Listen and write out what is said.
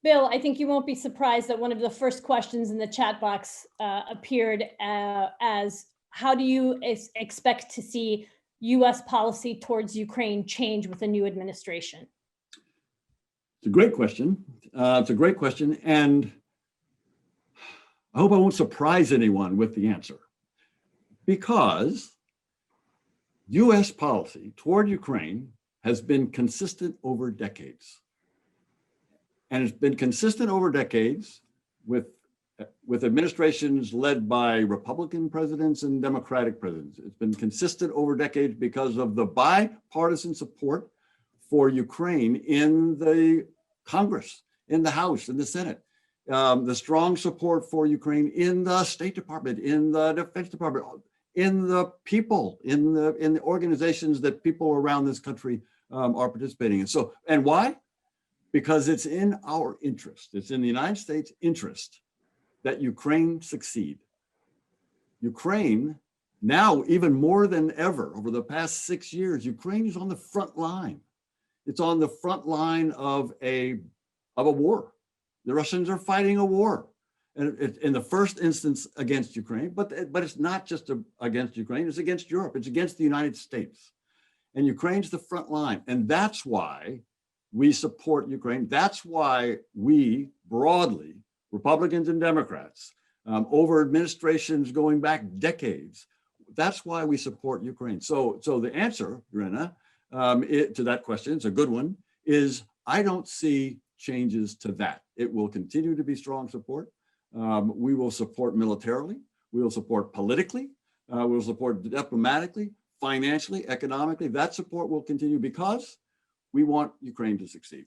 Bill, I think you won't be surprised that one of the first questions in the chat box appeared as, how do you expect to see U.S. policy towards Ukraine change with the new administration? It's a great question. It's a great question. And I hope I won't surprise anyone with the answer, because U.S. policy toward Ukraine has been consistent over decades. And it's been consistent over decades with administrations led by Republican presidents and Democratic presidents. It's been consistent over decades because of the bipartisan support for Ukraine in the Congress, in the House, in the Senate. The strong support for Ukraine in the State Department, in the Defense Department, in the people, in the organizations that people around this country are participating in. So, and why? Because it's in our interest, it's in the United States' interest that Ukraine succeed. Ukraine, now even more than ever, over the past 6 years, Ukraine is on the front line. It's on the front line of a war. The Russians are fighting a war, and in the first instance against Ukraine, but it's not just against Ukraine, it's against Europe, it's against the United States. And Ukraine's the front line, and that's why we support Ukraine. That's why we broadly, Republicans and Democrats, over administrations going back decades, that's why we support Ukraine. So the answer, Irina, to that question, it's a good one, is I don't see changes to that. It will continue to be strong support. We will support militarily. We will support politically. We will support diplomatically, financially, economically. That support will continue because we want Ukraine to succeed.